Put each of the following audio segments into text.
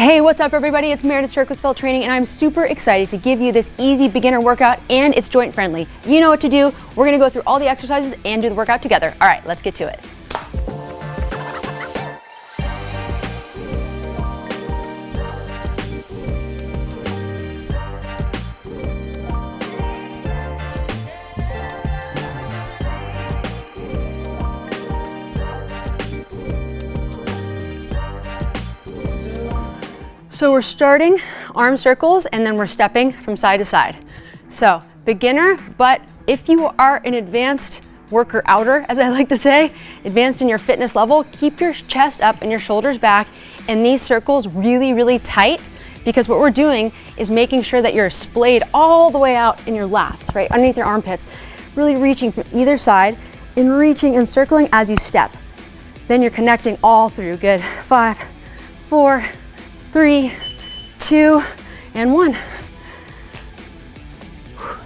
Hey, what's up everybody? It's Meredith, Shirk with Svelte Training, and I'm super excited to give you this easy beginner workout, and it's joint friendly. You know what to do. We're gonna go through all the exercises and do the workout together. All right, let's get to it. So we're starting arm circles and then we're stepping from side to side. So beginner, but if you are an advanced worker outer, as I like to say, advanced in your fitness level, keep your chest up and your shoulders back and these circles really, really tight, because what we're doing is making sure that you're splayed all the way out in your lats, right, underneath your armpits, really reaching from either side and reaching and circling as you step. Then you're connecting all through. Good. 5, 4, 3, 2, and 1.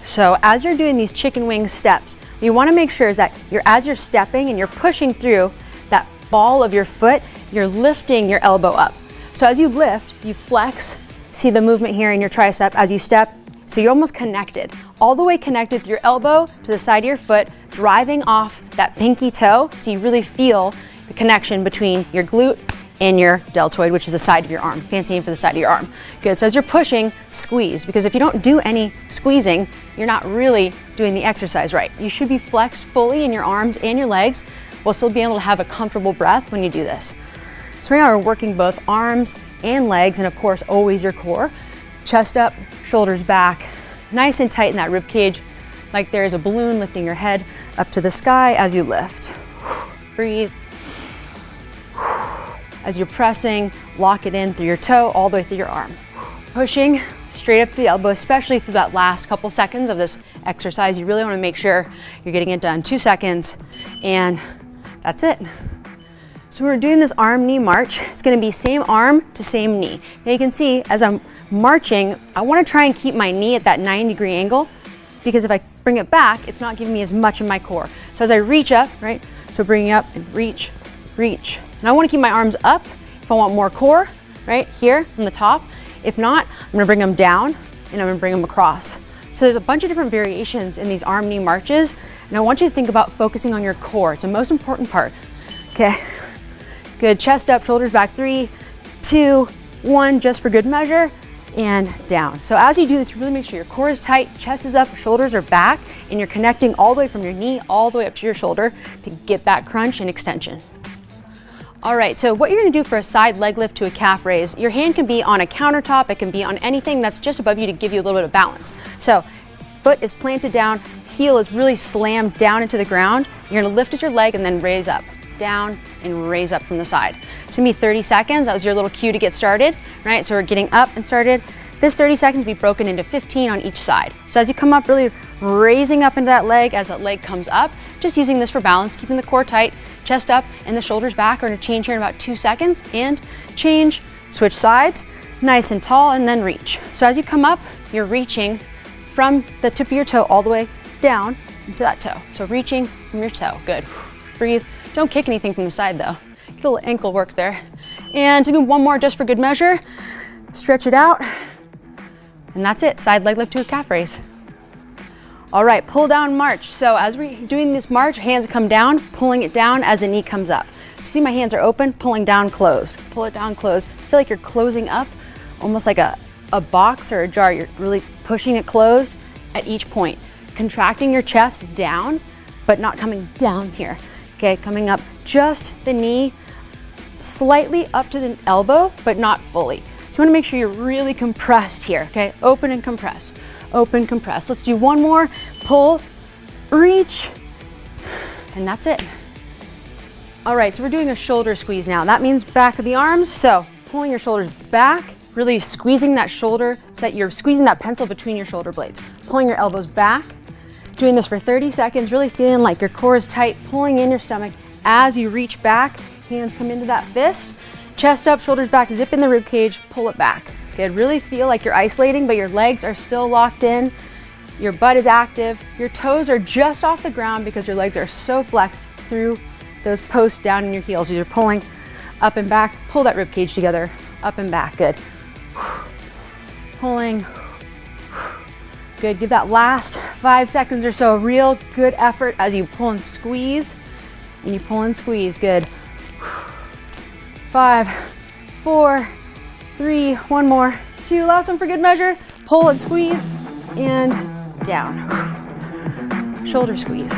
So as you're doing these chicken wing steps, you want to make sure is that as you're stepping and you're pushing through that ball of your foot, you're lifting your elbow up. So as you lift, you flex. See the movement here in your tricep as you step. So you're almost connected, all the way connected through your elbow to the side of your foot, driving off that pinky toe. So you really feel the connection between your glute and your deltoid, which is the side of your arm. Fancy name for the side of your arm. Good, so as you're pushing, squeeze, because if you don't do any squeezing, you're not really doing the exercise right. You should be flexed fully in your arms and your legs, while still being able to have a comfortable breath when you do this. So right now we're working both arms and legs, and of course, always your core. Chest up, shoulders back, nice and tight in that rib cage, like there is a balloon lifting your head up to the sky as you lift. Breathe. As you're pressing, lock it in through your toe all the way through your arm. Pushing straight up to the elbow, especially through that last couple seconds of this exercise. You really want to make sure you're getting it done. 2 seconds, and that's it. So we're doing this arm knee march. It's going to be same arm to same knee. Now you can see as I'm marching, I want to try and keep my knee at that 90-degree angle, because if I bring it back, it's not giving me as much in my core. So as I reach up, right? So bringing up and reach, reach. And I want to keep my arms up if I want more core, right here from the top. If not, I'm going to bring them down and I'm going to bring them across. So there's a bunch of different variations in these arm knee marches, and I want you to think about focusing on your core. It's the most important part. Okay, good. Chest up, shoulders back. 3, 2, 1, just for good measure, and down. So as you do this, really make sure your core is tight, chest is up, shoulders are back, and you're connecting all the way from your knee all the way up to your shoulder to get that crunch and extension. All right, so what you're gonna do for a side leg lift to a calf raise, your hand can be on a countertop, it can be on anything that's just above you to give you a little bit of balance. So foot is planted down, heel is really slammed down into the ground. You're gonna lift at your leg and then raise up, down and raise up from the side. It's gonna be 30 seconds, that was your little cue to get started, right? So we're getting up and started. This 30 seconds will be broken into 15 on each side. So as you come up, really raising up into that leg as that leg comes up, just using this for balance, keeping the core tight, chest up and the shoulders back. We're gonna change here in about 2 seconds, and change, switch sides, nice and tall, and then reach. So as you come up, you're reaching from the tip of your toe all the way down into that toe. So reaching from your toe, good. Breathe, don't kick anything from the side though. Get a little ankle work there. And do one more just for good measure. Stretch it out, and that's it, side leg lift to a calf raise. All right, pull down march. So as we're doing this march, hands come down, pulling it down as the knee comes up. So see my hands are open, pulling down, closed. Pull it down, closed. Feel like you're closing up, almost like a box or a jar. You're really pushing it closed at each point. Contracting your chest down, but not coming down here. Okay, coming up just the knee, slightly up to the elbow, but not fully. So you wanna make sure you're really compressed here, okay? Open and compress. Open, compress. Let's do one more. Pull, reach, and that's it. All right, so we're doing a shoulder squeeze now. That means back of the arms. So pulling your shoulders back, really squeezing that shoulder so that you're squeezing that pencil between your shoulder blades. Pulling your elbows back. Doing this for 30 seconds, really feeling like your core is tight, pulling in your stomach as you reach back. Hands come into that fist. Chest up, shoulders back, zip in the rib cage, pull it back. Good, really feel like you're isolating, but your legs are still locked in. Your butt is active. Your toes are just off the ground because your legs are so flexed through those posts down in your heels. You're pulling up and back, pull that rib cage together. up and back, good. Pulling, good. Give that last 5 seconds or so a real good effort as you pull and squeeze, and you pull and squeeze, good. 5, 4, 3, one more, 2, last one for good measure. Pull and squeeze, and down. Shoulder squeeze.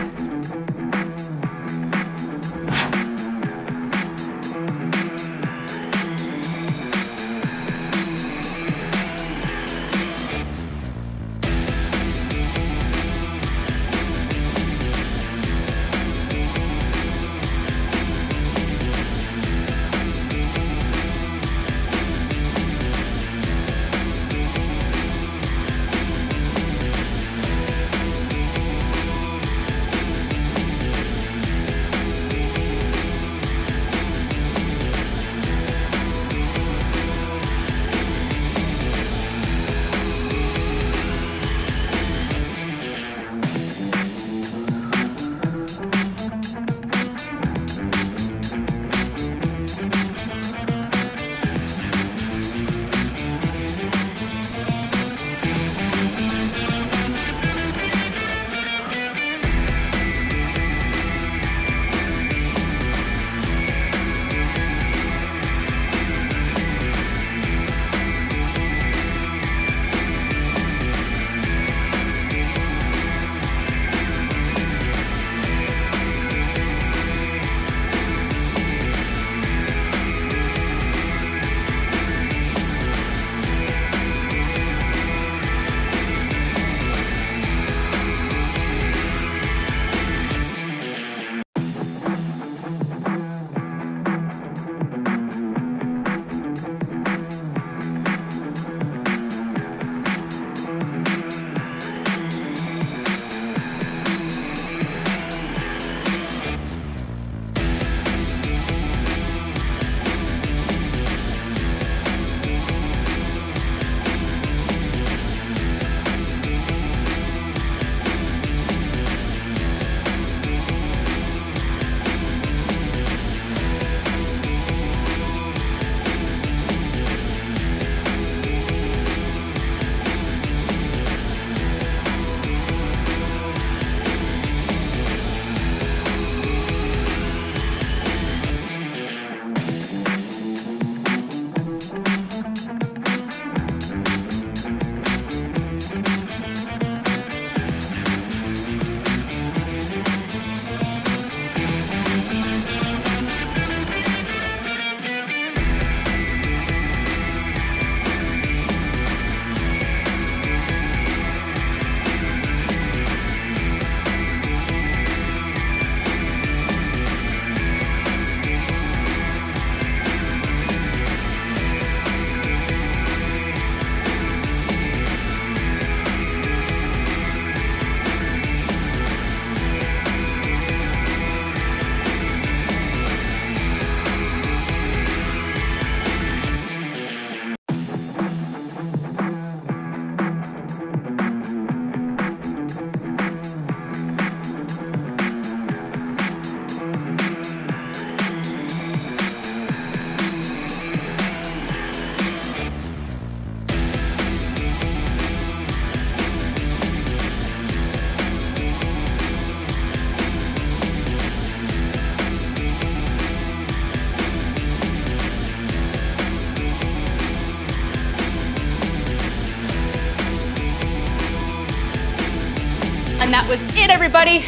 And that was it, everybody.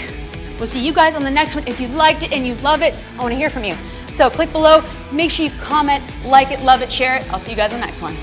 We'll see you guys on the next one. If you liked it and you love it, I want to hear from you. So click below, make sure you comment, like it, love it, share it. I'll see you guys on the next one.